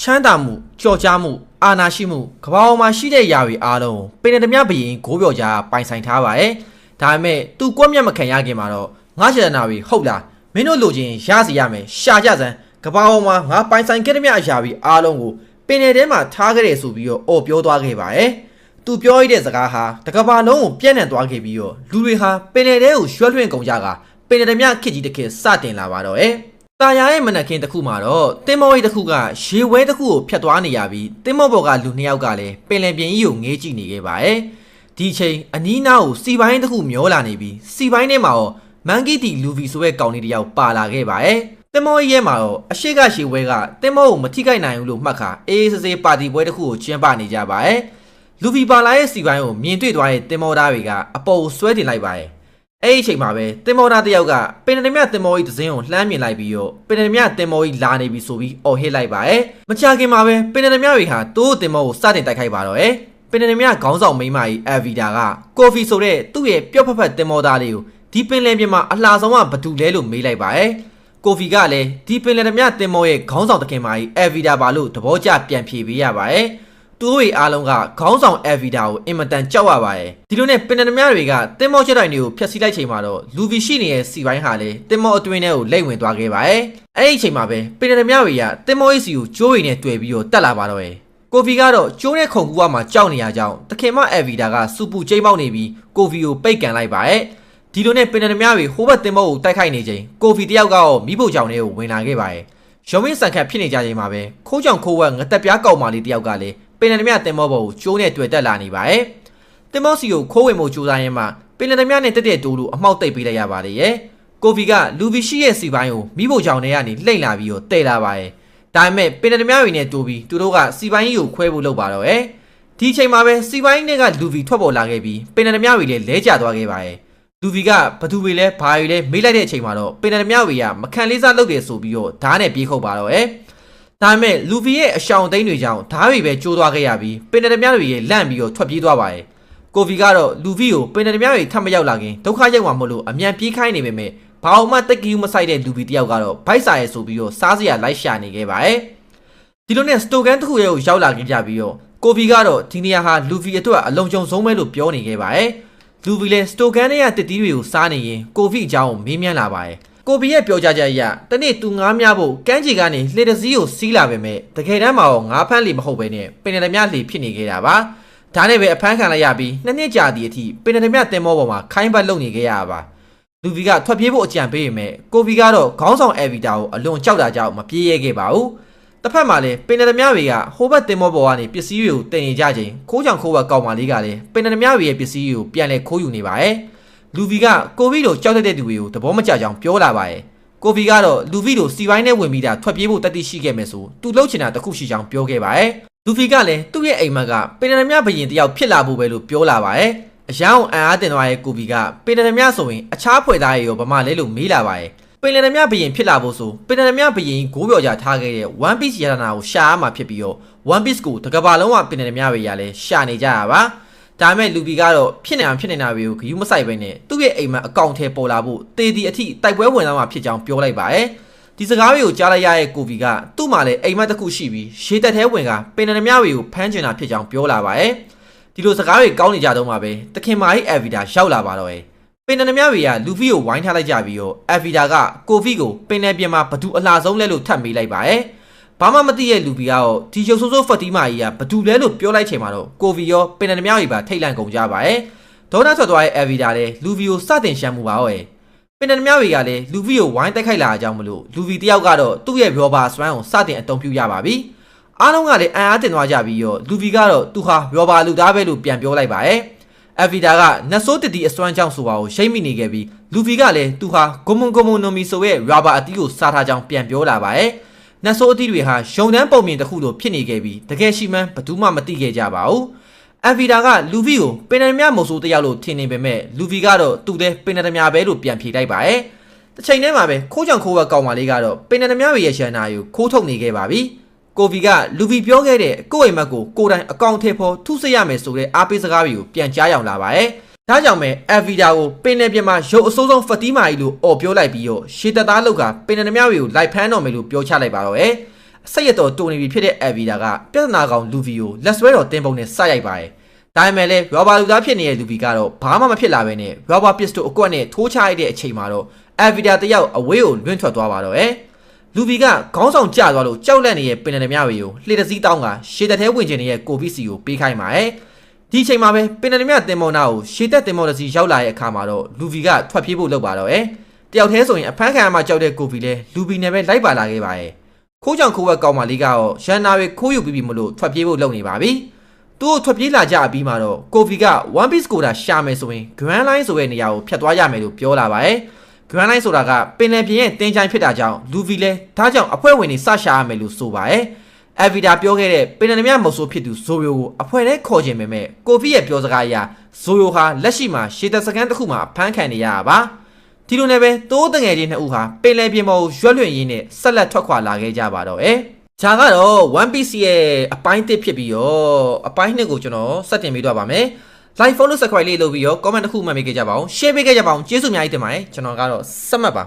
ချမ်းသာမှုကြော်ကြားမှုအာဏာရှိမှုကမ္ဘာပေါ်မှာရှိတဲ့ຢာတွေအားလုံးပင်လယ်ဓမြဘရင်ဂိုးပြော်ကြားပိုင်ဆိုင်ထားပါတယ်။ဒါပေမဲ့သူကွက်မြတ်မခံရခင်မှာတော့ငါရှရနာတွေဟုတ်လားမင်းတို့လိုချင်ရစီရမယ်ရှာကြစမ်းကမ္ဘာပေါ်မှာငါပိုင်ဆိုင်ခဲ့တဲ့မြအရာတွေအားလုံးကိုပင်လယ်ထဲမှာထားခဲ့တယ်ဆိုပြီးတော့အော်ပြောသွားခဲ့ပါတယ်။သူပြောရတဲ့စကားဟာတကဘာလုံးကိုပြန့်နှံ့သွားခဲ့ပြီးတော့လူတွေဟာပင်လယ်ထဲကိုရွှဲလွှင့်ကုန်ကြကပင်လယ်ဓမြခစ်ကြီးတစ်ခေတ်စတင်လာပါတော့။တာယာရဲ့မနက်ခင်းတစ်ခုမှာတော့တင်မော်ရီတစ်ခုကရေဝဲတစ်ခုကိုဖျက်သွားနေရပြီးတင်မော်ဘော်ကလူနှစ်ယောက်ကလည်းပင်လယ်ပြင်ကြီးကိုငေးကြည့်နေခဲ့ပါတယ်။ဒီချိန်အနီးနားကိုစီပိုင်းတစ်ခုမျောလာနေပြီးစီပိုင်းထဲမှာတော့မန်ဂီတီလူဗီဆိုတဲ့ကောင်လေးတစ်ယောက်ပါလာခဲ့ပါတယ်။တင်မော်ရီရဲ့မှာတော့အရှိကရေဝဲကတင်မော်ကိုမထိခိုက်နိုင်ဘူးလို့မှတ်ခါအေးစေးပါတီပွဲတစ်ခုကိုကျင်းပနေကြပါတယ်။လူဗီပါလာရဲ့စီပိုင်းကိုမြင်တွေ့သွားတဲ့တင်မော်သားတွေကအပေါ်ဆွဲတင်လိုက်ပါတယ်။အဲ့ဒီအချိန်မှာပဲတင်မော်သားတယောက်ကပင်လယ်မြတင်မော်ကြီးသစင်းကိုလှမ်းမြင်လိုက်ပြီးတော့ပင်လယ်မြတင်မော်ကြီးလာနေပြီဆိုပြီးအော်ဟစ်လိုက်ပါရဲ့မချခင်မှာပဲပင်လယ်မြတွေဟာတိုးတင်မော်ကိုစတင်တိုက်ခိုက်ပါတော့ရဲ့ပင်လယ်မြခေါင်းဆောင်မိန်းမကြီးအဗီဒါကကော်ဖီဆိုတဲ့သူ့ရဲ့ပျော့ဖက်ဖက်တင်မော်သားလေးကိုဒီပင်လယ်ပြင်မှာအလှဆုံးကဘသူလဲလို့မေးလိုက်ပါရဲ့ကော်ဖီကလည်းဒီပင်လယ်မြတင်မော်ရဲ့ခေါင်းဆောင်တခင်မကြီးအဗီဒါပါလို့သဘောကျပြန်ဖြေပေးရပါရဲ့သူတို့အားလုံးကခေါင်းဆောင်အဗီဒါကိုအင်မတန်ကြောက်ရပါတယ်ဒီလိုနဲ့ပင်လယ်မြတွေကတင်မောချက်တိုင်းတွေကိုဖျက်ဆီးလိုက်ချိန်မှာတော့လူဗီရှိနေတဲ့စီပိုင်းဟာလည်းတင်မောအတွင်းထဲကိုလိမ့်ဝင်သွားခဲ့ပါတယ်အဲ့ဒီအချိန်မှာပဲပင်လယ်မြတွေကတင်မောရေးစီကိုကျိုးရည်နဲ့တွေ့ပြီးတော့တက်လာပါတော့တယ်ကိုဖီကတော့ကျိုးတဲ့ခုံကူကမှကြောက်နေရကြောင်းတခင်မအဗီဒါကစူပူကျိမ်းပေါက်နေပြီးကိုဖီကိုပိတ်ကန်လိုက်ပါရဲ့ဒီလိုနဲ့ပင်လယ်မြတွေဟိုဘက်တင်မောကိုတိုက်ခိုက်နေချိန်ကိုဖီတယောက်ကတော့မိဖို့ကြောင်ထဲကိုဝင်လာခဲ့ပါရဲ့ရုံမင်းဆန်ခတ်ဖြစ်နေကြချိန်မှာပဲခိုးကြောင်ခိုးဝက်ငတက်ပြားကောက်မာလေးတယောက်ကလည်းပင်လယ်မြတင်မောဘောကိုကျိုးနဲ့တွေ့တက်လာနေပါရဲ့တင်မောစီကိုခိုးဝင်မှုကြိုးစားရင်းမှာပင်လယ်မြနဲ့တက်တဲ့တိုးလို့အမှောက်တိတ်ပေးလိုက်ရပါလေရဲ့ကိုဖီကလူဗီရှိရဲ့စီပိုင်းကိုမိဖို့ကြောင်ထဲကနေလှိမ့်လာပြီးတော့တဲလာပါရဲ့ဒါပေမဲ့ပင်လယ်မြတွေနဲ့တိုးပြီးသူတို့ကစီပိုင်းကြီးကိုခွဲဖို့လုပ်ပါတော့ရဲ့ဒီချိန်မှာပဲစီပိုင်းတွေကလူဗီထွက်ပေါ်လာခဲ့ပြီးပင်လယ်မြတွေလည်းလဲကျသွားခဲ့ပါရဲ့လူဗီကဘသူတွေလဲဘာတွေလဲမေးလိုက်တဲ့အချိန်မှာတော့ပင်လယ်မြတွေကမခံလေးစားလုပ်တယ်ဆိုပြီးတော့ဓာတ်နဲ့ပြေးခုတ်ပါတော့ရဲ့ဒါပေမဲ့လူဗီရဲ့အရှောင်သိန်းတွေကြောင့်ဓာတ်တွေပဲကျိုးသွားခဲ့ရပြီးပင်လယ်မြတွေရဲ့လန့်ပြီးတော့ထွက်ပြေးသွားပါတယ်ကိုဖီကတော့လူဗီကိုပင်လယ်မြတွေထပ်မရောက်လာခင်ဒုက္ခရောက်မှာမလို့အမြန်ပြေးခိုင်းနေပေမဲ့ဘာအောင်မှတက်ကီးမဆိုင်တဲ့လူဗီတယောက်ကတော့ဗိုက်စာရဲဆိုပြီးတော့စားစရာလိုက်ရှာနေခဲ့ပါတယ်ဒီလိုနဲ့စတိုကန်တစ်ခုရဲ့ကိုရောက်လာခဲ့ကြပြီးတော့ကိုဖီကတော့ဒီနေရာဟာလူဗီအတွက်အလုံးကျုံဆုံးပဲလို့ပြောနေခဲ့ပါတယ်လူဗီလည်းစတိုကန်ရဲ့တစ်တီးတွေကိုစားနေရင်ကိုဖီအကြောင်းကိုမေးမြန်းလာပါတယ်ကိုဖီရဲ့ပြောကြားချက်အရတနေ့သူငားများဖို့ကမ်းခြေကနေလှေတစည်းကိုစီးလာပေမဲ့တကယ်တမ်းမှာတော့ငားဖမ်းလေမဟုတ်ပဲနဲ့ပင်လယ်မြလှေဖြစ်နေခဲ့တာပါဒါနဲ့ပဲအဖမ်းခံလိုက်ရပြီး2နှစ်ကြာသည့်အထိပင်လယ်မြတင်မောပေါ်မှာခိုင်းပတ်လုပ်နေခဲ့ရပါလူဗီကထွက်ပြေးဖို့အကြံပေးပေမဲ့ကိုဖီကတော့ခေါင်းဆောင်အဗီတာကိုအလွန်ကြောက်တာကြောင့်မပြေးရဲခဲ့ပါဘူးတစ်ဖက်မှာလည်းပင်လယ်မြတွေကဟိုဘက်တင်မောပေါ်ကနေပစ္စည်းတွေကိုတင်နေကြချိန်ခိုးကြောင်ခိုးဘက်ကောက်မလေးကလည်းပင်လယ်မြတွေရဲ့ပစ္စည်းတွေကိုပြန်လဲခိုးယူနေပါရဲ့လူဗီကကိုဗီလိုကြောက်တဲ့သူတွေကိုသဘောမကျကြောင်ပြောလာပါရဲ့ကိုဖီကတော့လူဗီလိုစီပိုင်းနဲ့ဝင်ပြီးတာထွက်ပြေးဖို့တတိရှိခဲ့မယ်ဆိုသူလှုပ်ချင်တာတခုရှိကြောင်းပြောခဲ့ပါတယ်လူဖီကလည်းသူ့ရဲ့အိမ်မက်ကပင်လယ်မြဘရင်တယောက်ဖြစ်လာဖို့ပဲလို့ပြောလာပါတယ်အယောင်အံအားတင်သွားတဲ့ကိုဖီကပင်လယ်မြဆိုရင်အခြားဖွဲ့သားရေရောဗမာလဲလို့မေးလာပါတယ်ပင်လယ်မြဘရင်ဖြစ်လာဖို့ဆိုပင်လယ်မြဘရင်ဂိုးပြော်ကြထားခဲ့တဲ့ One Piece ရတနာကိုရှာရမှာဖြစ်ပြီးတော့ One Piece ကိုတကဘာလုံးကပင်လယ်မြတွေရလဲရှာနေကြရပါဒါမဲ့လူဗီကတော့ဖြစ်နေတာတွေကိုဂယူးမဆိုင်ပဲနဲ့သူ့ရဲ့အိမ်မက်အကောင့်ထဲပေါ်လာဖို့တေဒီအထိတိုက်ပွဲဝင်သွားမှာဖြစ်ကြောင်းပြောလိုက်ပါတယ်ဒီစကားတွေကိုကြားလိုက်ရတဲ့ကိုဗီကသူ့မှာလည်းအိမ်မက်တစ်ခုရှိပြီးရှေးတက်ထဲဝင်ကပင်လယ်မြတွေကိုဖမ်းချင်တာဖြစ်ကြောင်းပြောလာပါတယ်ဒီလိုစကားတွေကောင်းနေကြတော့မှပဲတခင်မာကြီးအဗီဒါရောက်လာပါတော့ရဲ့ပင်လယ်မြတွေကလူဗီကိုဝိုင်းထားလိုက်ကြပြီးတော့အဗီဒါကကိုဗီကိုပင်လယ်ပြင်မှာဘသူအလှဆုံးလဲလို့ထပ်မေးလိုက်ပါတယ်ဘာမှမသိတဲ့လူဗီကတော့ဒီရုပ်ဆိုးဆိုးဖတ်တီးမာကြီးကဘသူလဲလို့ပြောလိုက်ချိန်မှာတော့ကိုဗီရောပင်လယ်မြတွေပါထိတ်လန့်ကုန်ကြပါရဲ့ဒေါနာထွက်သွားတဲ့အဗီဒါလည်းလူဗီကိုစတင်ရှမ်းမှုပါရဲ့ပင်လယ်မြတွေကလည်းလူဗီကိုဝိုင်းတိုက်ခိုက်လာကြအောင်မလို့လူဗီတယောက်ကတော့သူ့ရဲ့ရောဘာစွမ်းကိုစတင်အသုံးပြုရပါပြီအားလုံးကလည်းအံ့အားတင်သွားကြပြီးတော့လူဗီကတော့သူဟာရောဘာလူသားပဲလို့ပြန်ပြောလိုက်ပါရဲ့အဗီဒါကနတ်ဆိုးတတီအစွမ်းကြောင့်ဆိုပါကိုရှိမ့်မိနေခဲ့ပြီးလူဗီကလည်းသူဟာဂိုမွန်နိုမီဆိုရဲ့ရောဘာအတီးကိုစားထားကြောင်းပြန်ပြောလာပါရဲ့နတ်ဆိုးအသီးတွေဟာရုံတန်းပုံမြင်တစ်ခုလိုဖြစ်နေခဲ့ပြီးတကယ်ရှိမှန်းဘယ်သူမှမသိခဲ့ကြပါဘူးအဗီဒါကလူဗီကိုပင်လယ်မြမုံဆိုးတယောက်လို့ထင်နေပေမဲ့လူဗီကတော့သူ့တဲ့ပင်လယ်မြပဲလို့ပြန်ဖြေလိုက်ပါရဲ့တစ်ချိန်တည်းမှာပဲခိုးကြောင်ခိုးဘက်ကောင်မလေးကတော့ပင်လယ်မြရဲ့ရှန်နာကိုခိုးထုတ်နေခဲ့ပါပြီကိုဗီကလူဗီပြောခဲ့တဲ့ကိုယ့်အိမ်မက်ကိုကိုယ်တိုင်အကောင့်ထဲပေါ်ထုစစ်ရမယ်ဆိုတဲ့အားပေးစကားတွေကိုပြန်ကြားရောက်လာပါရဲ့ဒါကြောင့်ပဲအဗီဒါကိုပင်လယ်ပြင်မှာရုပ်အဆိုးဆုံးဖတ်တီးမာကြီးလို့အော်ပြောလိုက်ပြီးတော့ရှေတသားလောက်ကပင်လယ်မြတွေကိုလိုက်ဖမ်းတော့မယ်လို့ပြောချလိုက်ပါတော့ရဲ့ စိတ်ရတော်တူနေပြီဖြစ်တဲ့ Avida ကပြဿနာကောင်လူဗီကိုလက်ဆွဲတော်တင်းပုံနဲ့စရိုက်ပါတယ်ဒါပေမဲ့လည်းရောဘာလူသားဖြစ်နေတဲ့လူဗီကတော့ဘာမှမဖြစ်လာဘဲနဲ့ရောဘာပစ္စတိုအကွက်နဲ့ထိုးချလိုက်တဲ့အချိန်မှာတော့ Avida တယောက်အဝေးကိုလွင့်ထွက်သွားပါတော့လူဗီကခေါင်းဆောင်ကျသွားလို့ကြောက်လန့်နေတဲ့ပင်လယ်သမားတွေကိုလှေတစည်းတောင်းကရှေ့သက်ထဲဝင်ကျင်နေတဲ့ကိုဗစ်စီကိုပေးခိုင်းပါတယ်ဒီအချိန်မှာပဲပင်လယ်သမားတင်မောနာကိုရှေ့သက်တင်မောတစီရောက်လာတဲ့အခါမှာတော့လူဗီကထွက်ပြေးဖို့လုပ်ပါတော့တယောက်တည်းဆိုရင်အဖမ်းခံရမှကြောက်တဲ့ကိုဗီလည်းလူဗီနဲ့ပဲလိုက်ပါလာခဲ့ပါတယ်ခိုးကြောင်ခိုးဝက်ကောင်းမလေးကတော့ရန်နာတွေခိုးယူပြီးမလို့ထွက်ပြေးဖို့လုပ်နေပါပြီသူ့ကိုထွက်ပြေးလာကြပြီးမှတော့ကိုဗီက One Piece ကိုတာရှာမယ်ဆိုရင် Grand Line ဆိုတဲ့နေရာကိုဖျက်သွားရမယ်လို့ပြောလာပါတယ် Grand Line ဆိုတာကပင်လယ်ပြင်ရဲ့တင်းချိုင်းဖြစ်တာကြောင့်လူဗီလဲဒါကြောင့်အဖွဲ့ဝင်တွေစရှာရမယ်လို့ဆိုပါတယ် Avida ပြောခဲ့တဲ့ပင်လယ်သမားမုတ်ဆိုးဖြစ်သူဇိုယိုကိုအဖွဲ့ထဲခေါ်ခြင်းပဲမဲ့ကိုဗီရဲ့ပြောစကားအရဇိုယိုဟာလက်ရှိမှာရှေ့သက်စကန်တစ်ခုမှာဖမ်းခံနေရတာပါဒီလိုနဲ့ပဲတိုးတငယ်ချင်းနှစ်ဦးဟာပင်လယ်ပြင်ပေါ်ကိုရွက်လွှင့်ရင်းနဲ့ဆက်လက်ထွက်ခွာလာခဲ့ကြပါတော့။ဂျာကတော့ One Piece ရဲ့အပိုင်း1ဖြစ်ပြီးတော့အပိုင်း2ကိုကျွန်တော်စတင်ပေးတော့ပါမယ်။ Like follow subscribe လေးလုပ်ပြီးတော့ comment တစ်ခုမှတ်ပေးခဲ့ကြပါအောင်။ share ပေးခဲ့ကြပါအောင်ကျေးဇူးအများကြီးတင်ပါတယ်။ကျွန်တော်ကတော့စက်မှတ်ပါ